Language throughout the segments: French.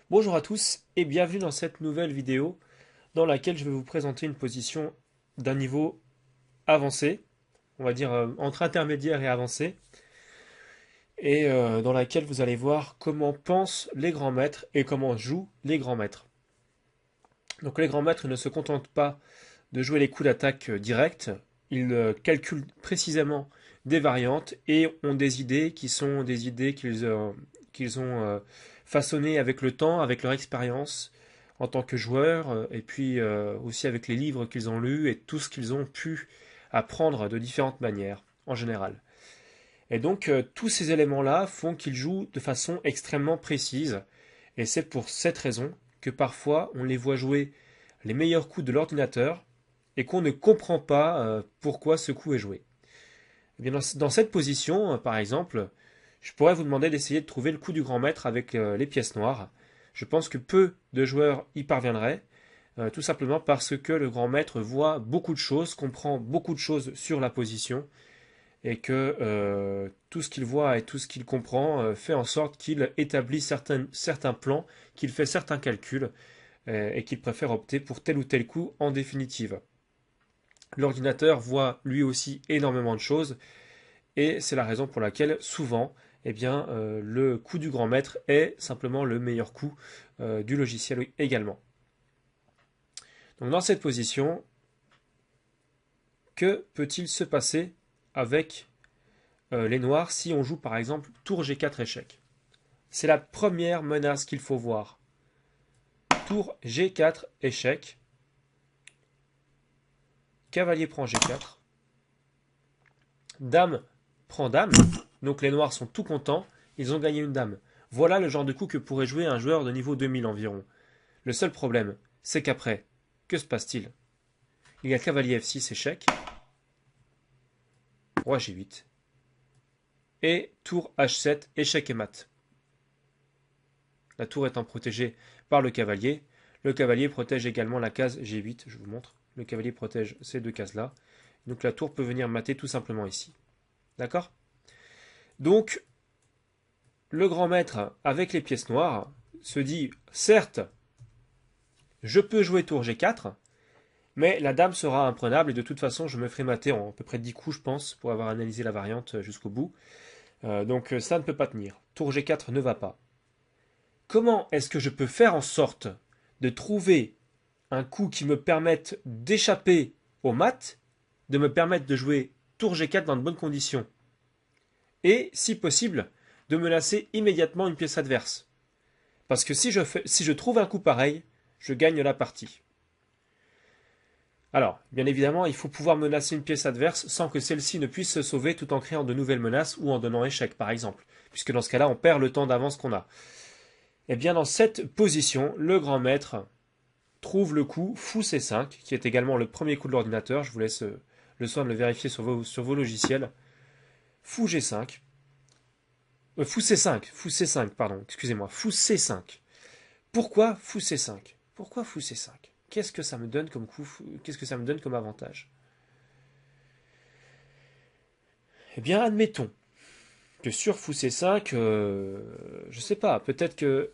Bonjour à tous et bienvenue dans cette nouvelle vidéo dans laquelle je vais vous présenter une position d'un niveau avancé, on va dire entre intermédiaire et avancé, et dans laquelle vous allez voir comment pensent les grands maîtres et comment jouent les grands maîtres. Donc les grands maîtres ne se contentent pas de jouer les coups d'attaque directs, ils calculent précisément des variantes et ont des idées qui sont des idées qu'ils ont façonnées avec le temps, avec leur expérience en tant que joueurs, et puis aussi avec les livres qu'ils ont lus et tout ce qu'ils ont pu apprendre de différentes manières, en général. Et donc tous ces éléments-là font qu'ils jouent de façon extrêmement précise, et c'est pour cette raison que parfois on les voit jouer les meilleurs coups de l'ordinateur, et qu'on ne comprend pas pourquoi ce coup est joué. Eh bien, dans cette position, par exemple, je pourrais vous demander d'essayer de trouver le coup du grand maître avec les pièces noires. Je pense que peu de joueurs y parviendraient, tout simplement parce que le grand maître voit beaucoup de choses, comprend beaucoup de choses sur la position, et que tout ce qu'il voit et tout ce qu'il comprend fait en sorte qu'il établit certains plans, qu'il fait certains calculs, et qu'il préfère opter pour tel ou tel coup en définitive. L'ordinateur voit lui aussi énormément de choses et c'est la raison pour laquelle souvent eh bien, le coup du grand maître est simplement le meilleur coup du logiciel également. Donc dans cette position, que peut-il se passer avec les noirs si on joue par exemple tour G4 échec? C'est la première menace qu'il faut voir. Tour G4 échec, cavalier prend G4, dame prend dame, donc les noirs sont tout contents, ils ont gagné une dame. Voilà le genre de coup que pourrait jouer un joueur de niveau 2000 environ. Le seul problème, c'est qu'après, que se passe-t-il? Il y a cavalier F6 échec, roi G8, et tour H7 échec et mat. La tour étant protégée par le cavalier protège également la case G8, je vous montre. Le cavalier protège ces deux cases-là. Donc la tour peut venir mater tout simplement ici. D'accord? Donc, le grand maître, avec les pièces noires, se dit, certes, je peux jouer tour G4, mais la dame sera imprenable et de toute façon, je me ferai mater en à peu près 10 coups, je pense, pour avoir analysé la variante jusqu'au bout. Donc ça ne peut pas tenir. Tour G4 ne va pas. Comment est-ce que je peux faire en sorte de trouver un coup qui me permette d'échapper au mat, de me permettre de jouer tour G4 dans de bonnes conditions, et, si possible, de menacer immédiatement une pièce adverse? Parce que si je trouve un coup pareil, je gagne la partie. Alors, bien évidemment, il faut pouvoir menacer une pièce adverse sans que celle-ci ne puisse se sauver tout en créant de nouvelles menaces ou en donnant échec, par exemple, puisque dans ce cas-là, on perd le temps d'avance qu'on a. Eh bien, dans cette position, le grand maître trouve le coup fou C5, qui est également le premier coup de l'ordinateur. Je vous laisse le soin de le vérifier sur vos logiciels. Fou G5. Fou C5, pardon, excusez-moi. Fou C5. Pourquoi fou C5? Pourquoi fou C5? Qu'est-ce que ça me donne comme coup? Qu'est-ce que ça me donne comme avantage? Eh bien, admettons que sur fou C5, je sais pas, peut-être que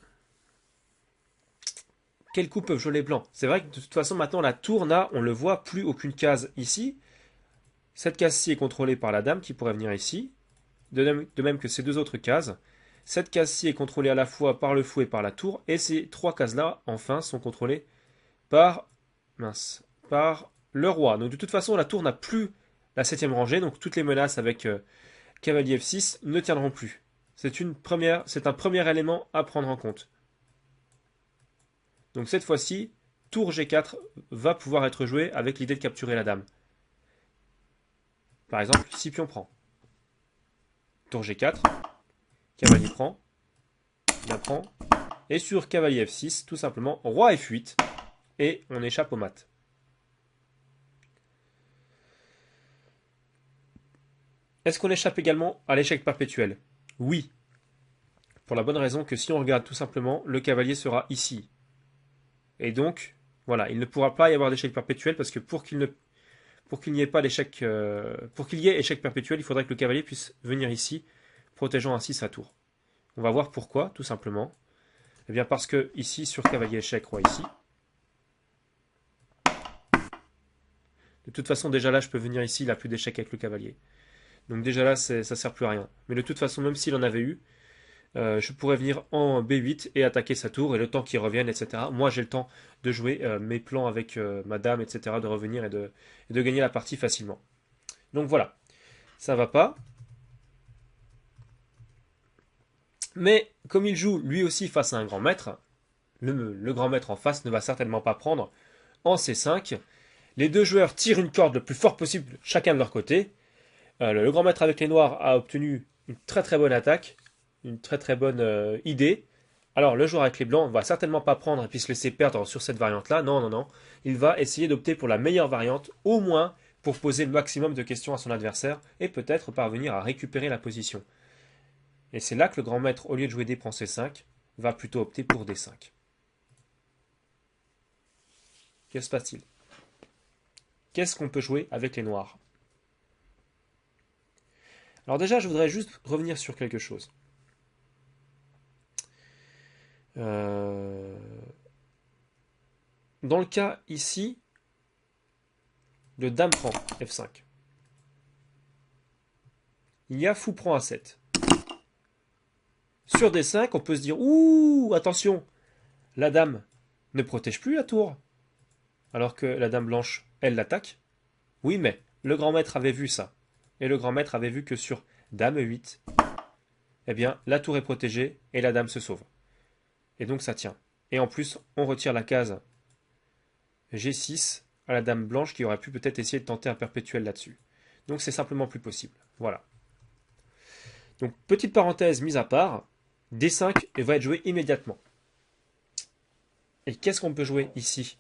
quels coups peuvent jouer les blancs? C'est vrai que de toute façon, maintenant, la tour n'a, on le voit, plus aucune case ici. Cette case-ci est contrôlée par la dame qui pourrait venir ici, de même que ces deux autres cases. Cette case-ci est contrôlée à la fois par le fou et par la tour, et ces trois cases-là, enfin, sont contrôlées par, par le roi. Donc de toute façon, la tour n'a plus la septième rangée, donc toutes les menaces avec cavalier F6 ne tiendront plus. C'est un premier élément à prendre en compte. Donc cette fois-ci, tour G4 va pouvoir être joué avec l'idée de capturer la dame. Par exemple, si pion prend. Tour G4, cavalier prend, la prend, et sur cavalier F6, tout simplement, roi F8, et on échappe au mat. Est-ce qu'on échappe également à l'échec perpétuel? Oui, pour la bonne raison que si on regarde tout simplement, le cavalier sera ici. Et donc, voilà, il ne pourra pas y avoir d'échec perpétuel parce que pour qu'il n'y ait pas d'échec, pour qu'il y ait échec perpétuel, il faudrait que le cavalier puisse venir ici, protégeant ainsi sa tour. On va voir pourquoi, tout simplement. Eh bien parce que ici, sur cavalier échec, roi ici, de toute façon, déjà là, je peux venir ici, il n'a plus d'échec avec le cavalier. Donc déjà là, ça sert plus à rien. Mais de toute façon, même s'il en avait eu, je pourrais venir en B8 et attaquer sa tour, et le temps qu'il revienne, etc. Moi, j'ai le temps de jouer mes plans avec ma dame, etc., de revenir et de gagner la partie facilement. Donc voilà, ça va pas. Mais comme il joue lui aussi face à un grand maître, le grand maître en face ne va certainement pas prendre en C5. Les deux joueurs tirent une corde le plus fort possible, chacun de leur côté. Le grand maître avec les noirs a obtenu une très très bonne attaque, une très très bonne idée. Alors le joueur avec les blancs va certainement pas prendre et puis se laisser perdre sur cette variante-là. Non, non, non. Il va essayer d'opter pour la meilleure variante, au moins pour poser le maximum de questions à son adversaire et peut-être parvenir à récupérer la position. Et c'est là que le grand maître, au lieu de jouer D prend C5, va plutôt opter pour D5. Que se passe-t-il? Qu'est-ce qu'on peut jouer avec les noirs? Alors déjà, je voudrais juste revenir sur quelque chose. Dans le cas ici, le dame prend F5. Il y a fou prend A7. Sur D5, on peut se dire, ouh, attention, la dame ne protège plus la tour, alors que la dame blanche, elle l'attaque. Oui, mais le grand maître avait vu ça. Et le grand maître avait vu que sur dame 8, eh bien, la tour est protégée et la dame se sauve. Et donc ça tient. Et en plus, on retire la case G6 à la dame blanche qui aurait pu peut-être essayer de tenter un perpétuel là-dessus. Donc c'est simplement plus possible. Voilà. Donc petite parenthèse mise à part, D5 va être joué immédiatement. Et qu'est-ce qu'on peut jouer ici?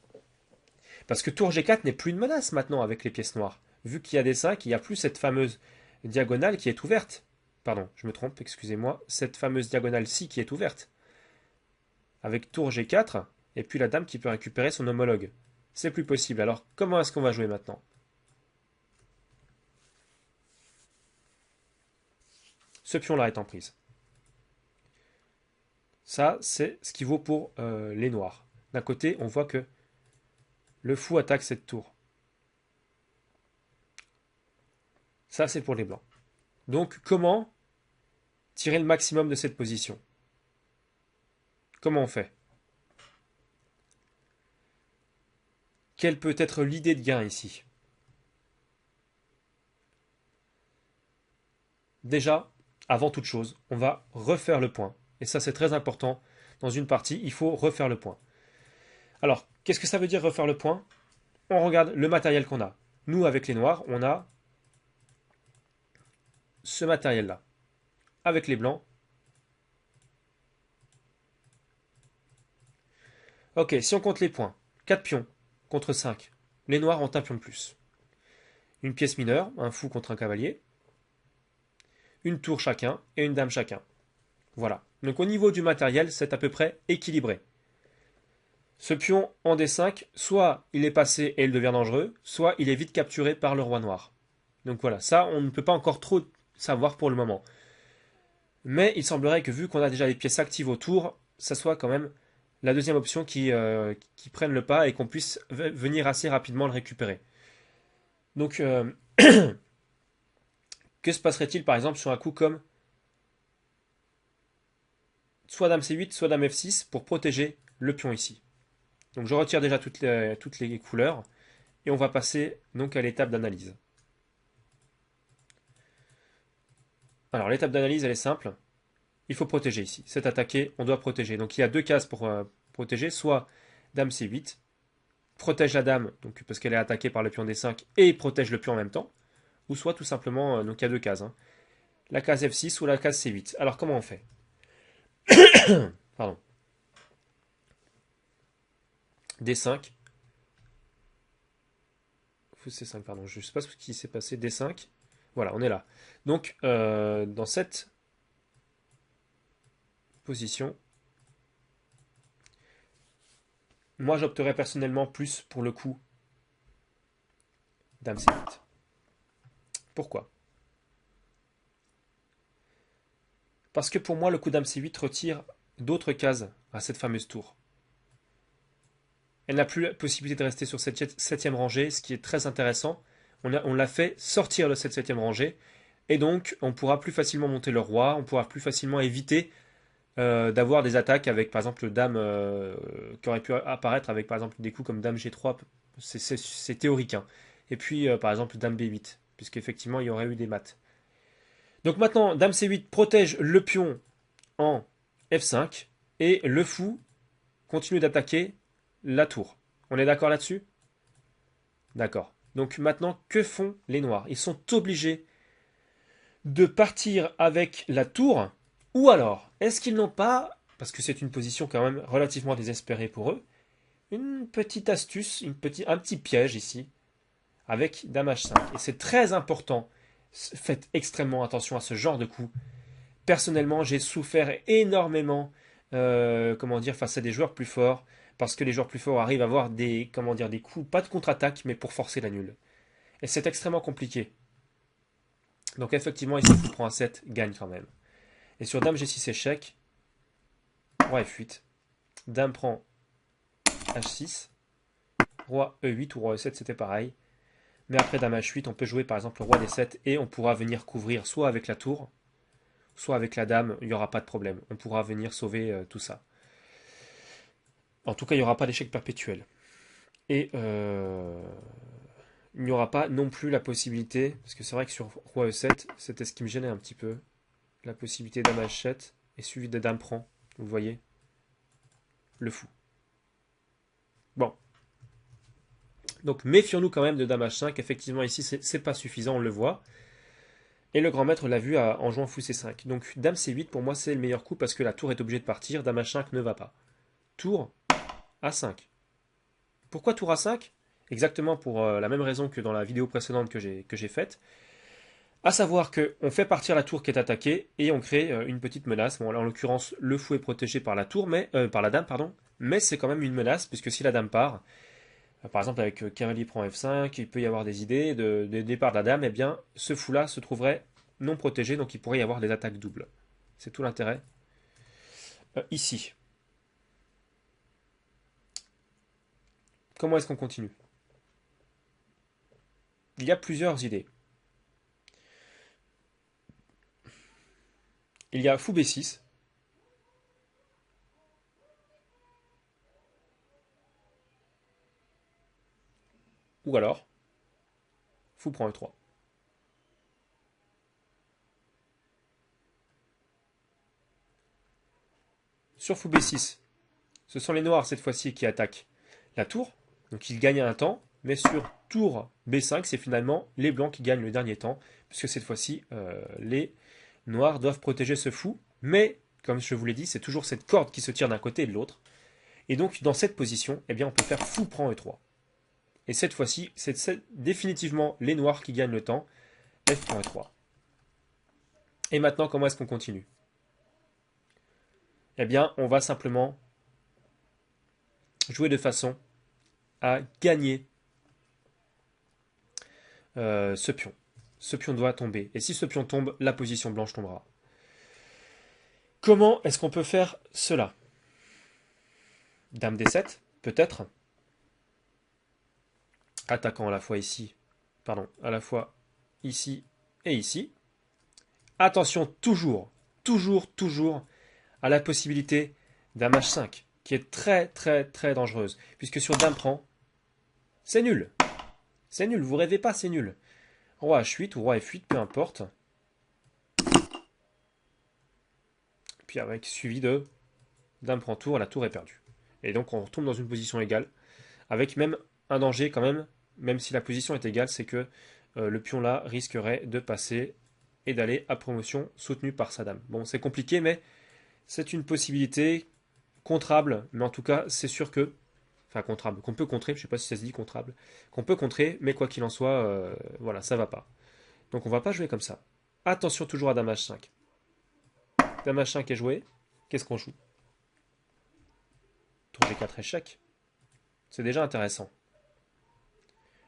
Parce que tour G4 n'est plus une menace maintenant avec les pièces noires. Vu qu'il y a D5, il n'y a plus cette fameuse diagonale qui est ouverte. Pardon, je me trompe, excusez-moi. Cette fameuse diagonale-ci qui est ouverte. Avec tour G4, et puis la dame qui peut récupérer son homologue. C'est plus possible. Alors comment est-ce qu'on va jouer maintenant? Ce pion-là est en prise. Ça, c'est ce qui vaut pour les noirs. D'un côté, on voit que le fou attaque cette tour. Ça, c'est pour les blancs. Donc, comment tirer le maximum de cette position? Comment on fait? Quelle peut être l'idée de gain ici? Déjà, avant toute chose, on va refaire le point. Et ça, c'est très important. Dans une partie, il faut refaire le point. Alors, qu'est-ce que ça veut dire refaire le point? On regarde le matériel qu'on a. Nous, avec les noirs, on a ce matériel-là. Avec les blancs. Ok, si on compte les points, 4 pions contre 5. Les noirs ont un pion de plus. Une pièce mineure, un fou contre un cavalier. Une tour chacun et une dame chacun. Voilà. Donc au niveau du matériel, c'est à peu près équilibré. Ce pion en D5, soit il est passé et il devient dangereux, soit il est vite capturé par le roi noir. Donc voilà, ça on ne peut pas encore trop savoir pour le moment. Mais il semblerait que vu qu'on a déjà des pièces actives autour, ça soit quand même la deuxième option qui prenne le pas et qu'on puisse venir assez rapidement le récupérer. Donc que se passerait-il par exemple sur un coup comme soit dame C8, soit dame F6 pour protéger le pion ici? Donc je retire déjà toutes les couleurs et on va passer donc à l'étape d'analyse. Alors l'étape d'analyse elle est simple, il faut protéger ici. C'est attaqué, on doit protéger. Donc il y a deux cases pour protéger, soit dame C8, protège la dame donc, parce qu'elle est attaquée par le pion D5 et protège le pion en même temps, ou soit tout simplement, donc il y a deux cases, hein, la case F6 ou la case C8. Alors comment on fait? Pardon. D5. C5, pardon, je ne sais pas ce qui s'est passé. D5. Voilà, on est là. Donc, dans cette position, moi j'opterais personnellement plus pour le coup dame C8. Pourquoi? Parce que pour moi, le coup dame C8 retire d'autres cases à cette fameuse tour. Elle n'a plus la possibilité de rester sur cette septième rangée, ce qui est très intéressant. On l'a fait sortir de cette septième rangée, et donc on pourra plus facilement monter le roi, on pourra plus facilement éviter d'avoir des attaques avec par exemple dame qui aurait pu apparaître avec par exemple des coups comme dame G3, c'est théorique. Hein. Et puis par exemple dame B8, puisqu'effectivement il y aurait eu des maths. Donc maintenant, dame C8 protège le pion en F5, et le fou continue d'attaquer la tour. On est d'accord là-dessus? D'accord. Donc maintenant, que font les noirs? Ils sont obligés de partir avec la tour, ou alors, est-ce qu'ils n'ont pas, parce que c'est une position quand même relativement désespérée pour eux, une petite astuce, un petit piège ici, avec dame H5. Et c'est très important, faites extrêmement attention à ce genre de coup. Personnellement, j'ai souffert énormément, comment dire, face à des joueurs plus forts, parce que les joueurs plus forts arrivent à avoir des, comment dire, des coups, pas de contre-attaque, mais pour forcer la nulle. Et c'est extrêmement compliqué. Donc effectivement, ici, fou prend A7, gagne quand même. Et sur dame G6 échec, roi F8, dame prend H6, roi E8 ou roi E7, c'était pareil. Mais après dame H8, on peut jouer par exemple le roi D7 et on pourra venir couvrir soit avec la tour, soit avec la dame, il n'y aura pas de problème. On pourra venir sauver tout ça. En tout cas, il n'y aura pas d'échec perpétuel. Et il n'y aura pas non plus la possibilité, parce que c'est vrai que sur roi E7, c'était ce qui me gênait un petit peu, la possibilité dame H7 et suivi de dame prend. Vous voyez, le fou. Bon. Donc méfions-nous quand même de dame H5. Effectivement, ici, c'est pas suffisant, on le voit. Et le grand maître l'a vu en jouant fou C5. Donc dame C8, pour moi, c'est le meilleur coup parce que la tour est obligée de partir. Dame H5 ne va pas. Tour A5. Pourquoi tour A5? Exactement pour la même raison que dans la vidéo précédente que j'ai faite. À savoir qu'on fait partir la tour qui est attaquée et on crée une petite menace. Bon, là, en l'occurrence, le fou est protégé par la tour, par la dame, pardon. Mais c'est quand même une menace puisque si la dame part, par exemple avec cavalier prend F5, il peut y avoir des idées de départ de la dame. Eh bien, ce fou-là se trouverait non protégé, donc il pourrait y avoir des attaques doubles. C'est tout l'intérêt. Ici. Comment est-ce qu'on continue? Il y a plusieurs idées. Il y a fou B6. Ou alors, fou prend E3. Sur fou B6, ce sont les noirs cette fois-ci qui attaquent la tour. Donc ils gagnent un temps. Mais sur tour B5, c'est finalement les blancs qui gagnent le dernier temps. Puisque cette fois-ci, les noirs doivent protéger ce fou. Mais, comme je vous l'ai dit, c'est toujours cette corde qui se tire d'un côté et de l'autre. Et donc, dans cette position, eh bien, on peut faire fou prend E3. Et cette fois-ci, c'est définitivement les noirs qui gagnent le temps. F prend E3. Et maintenant, comment est-ce qu'on continue? Eh bien, on va simplement jouer de façon à gagner ce pion. Ce pion doit tomber. Et si ce pion tombe, la position blanche tombera. Comment est-ce qu'on peut faire cela? Dame D7, peut-être. Attaquant à la fois ici, pardon, à la fois ici et ici. Attention toujours, toujours à la possibilité dame H5, qui est très dangereuse. Puisque sur dame prend, c'est nul. C'est nul, vous rêvez pas, c'est nul. Roi H8 ou roi F8, peu importe. Puis avec suivi de dame prend tour, la tour est perdue. Et donc on retombe dans une position égale, avec même un danger quand même si la position est égale, c'est que le pion là risquerait de passer et d'aller à promotion soutenu par sa dame. Bon, c'est compliqué, mais c'est une possibilité contrable, mais en tout cas, c'est sûr que, enfin contrable, qu'on peut contrer, je ne sais pas si ça se dit contrable, qu'on peut contrer, mais quoi qu'il en soit, voilà, ça va pas. Donc on va pas jouer comme ça. Attention toujours à dame H5. Dame H5 est joué, qu'est-ce qu'on joue? Tour G4 échec. C'est déjà intéressant.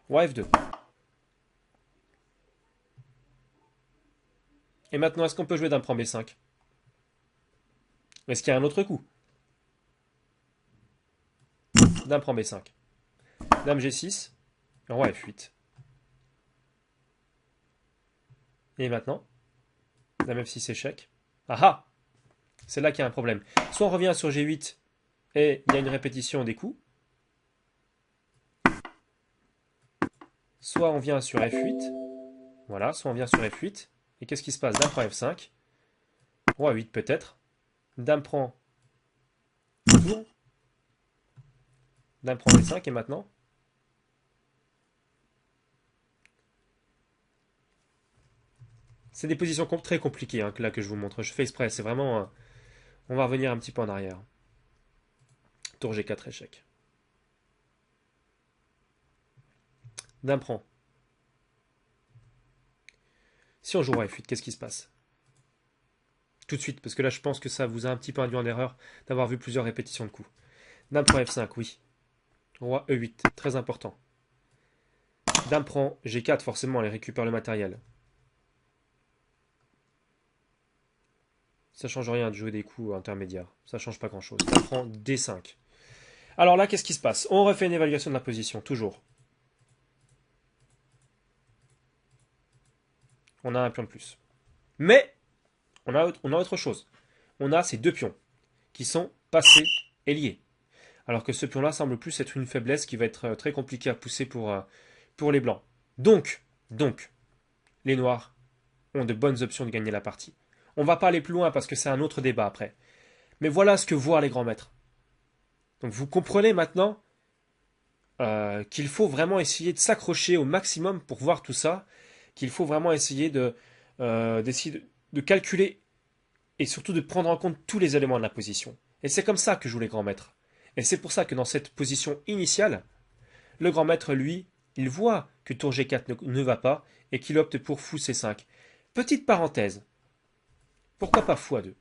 Roi F2. Et maintenant, est-ce qu'on peut jouer dame prend B5? Est-ce qu'il y a un autre coup? Dame prend B5. Dame G6. Roi F8. Et maintenant, Dame F6 échec. Ah ah! C'est là qu'il y a un problème. Soit on revient sur G8 et il y a une répétition des coups. Soit on vient sur F8. Voilà, soit on vient sur F8. Et qu'est-ce qui se passe? Dame prend F5. Roi 8 peut-être. Dame prend tour. Dame prend D5 et maintenant c'est des positions très compliquées hein, là que je vous montre. Je fais exprès, c'est vraiment... on va revenir un petit peu en arrière. Tour G4 échec. Dame prend. Si on joue Roi F8, qu'est-ce qui se passe? Tout de suite, parce que là je pense que ça vous a un petit peu induit en erreur d'avoir vu plusieurs répétitions de coups. Dame prend F5, oui. Roi E8, très important. Dame prend G4, forcément, elle récupère le matériel. Ça change rien de jouer des coups intermédiaires. Ça change pas grand-chose. Dame prend D5. Alors là, qu'est-ce qui se passe? On refait une évaluation de la position, toujours. On a un pion de plus. Mais, on a autre chose. On a ces deux pions qui sont passés et liés. Alors que ce pion-là semble plus être une faiblesse qui va être très compliquée à pousser pour les blancs. Donc, les noirs ont de bonnes options de gagner la partie. On ne va pas aller plus loin parce que c'est un autre débat après. Mais voilà ce que voient les grands maîtres. Donc vous comprenez maintenant qu'il faut vraiment essayer de s'accrocher au maximum pour voir tout ça, qu'il faut vraiment essayer d'essayer de calculer et surtout de prendre en compte tous les éléments de la position. Et c'est comme ça que jouent les grands maîtres. Et c'est pour ça que dans cette position initiale, le grand maître, lui, il voit que tour G4 ne va pas et qu'il opte pour fou C5. Petite parenthèse, pourquoi pas x2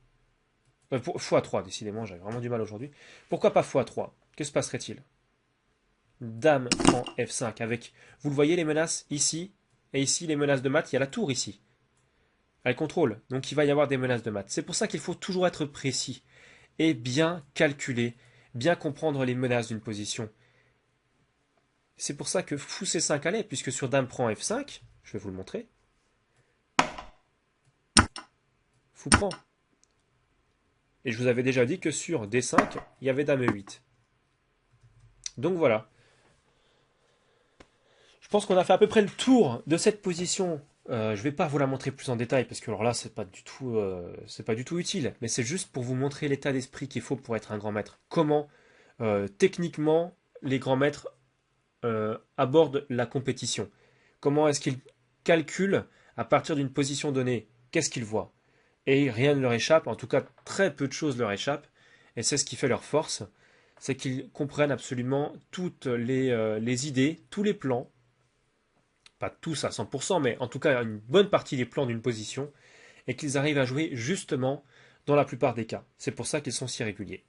x3, décidément, j'avais vraiment du mal aujourd'hui. Pourquoi pas x3? Que se passerait-il? Dame prend F5 avec, vous le voyez les menaces ici, et ici les menaces de mat, il y a la tour ici. Elle contrôle, donc il va y avoir des menaces de mat. C'est pour ça qu'il faut toujours être précis et bien calculer, bien comprendre les menaces d'une position. C'est pour ça que fou C5 allait, puisque sur Dame prend F5, je vais vous le montrer, fou prend. Et je vous avais déjà dit que sur D5, il y avait Dame E8. Donc voilà. Je pense qu'on a fait à peu près le tour de cette position. Je ne vais pas vous la montrer plus en détail parce que alors là c'est pas du tout utile, mais c'est juste pour vous montrer l'état d'esprit qu'il faut pour être un grand maître. Comment techniquement les grands maîtres abordent la compétition. Comment est-ce qu'ils calculent à partir d'une position donnée, qu'est-ce qu'ils voient. Et rien ne leur échappe, en tout cas très peu de choses leur échappent, et c'est ce qui fait leur force, c'est qu'ils comprennent absolument toutes les idées, tous les plans, pas tous à 100%, mais en tout cas une bonne partie des plans d'une position, et qu'ils arrivent à jouer justement dans la plupart des cas. C'est pour ça qu'ils sont si réguliers.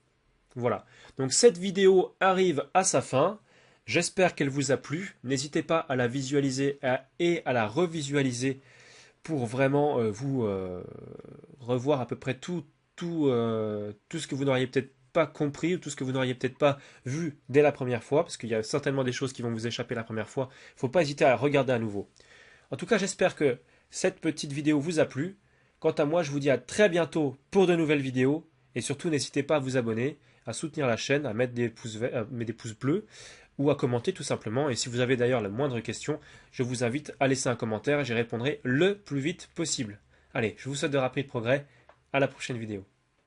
Voilà. Donc cette vidéo arrive à sa fin. J'espère qu'elle vous a plu. N'hésitez pas à la visualiser et à la revisualiser pour vraiment vous revoir à peu près tout ce que vous n'auriez peut-être pas compris ou tout ce que vous n'auriez peut-être pas vu dès la première fois, parce qu'il y a certainement des choses qui vont vous échapper la première fois. Il ne faut pas hésiter à regarder à nouveau. En tout cas, j'espère que cette petite vidéo vous a plu. Quant à moi, je vous dis à très bientôt pour de nouvelles vidéos. Et surtout, n'hésitez pas à vous abonner, à soutenir la chaîne, à mettre des pouces bleus ou à commenter tout simplement. Et si vous avez d'ailleurs la moindre question, je vous invite à laisser un commentaire et j'y répondrai le plus vite possible. Allez, je vous souhaite de rapides progrès. À la prochaine vidéo.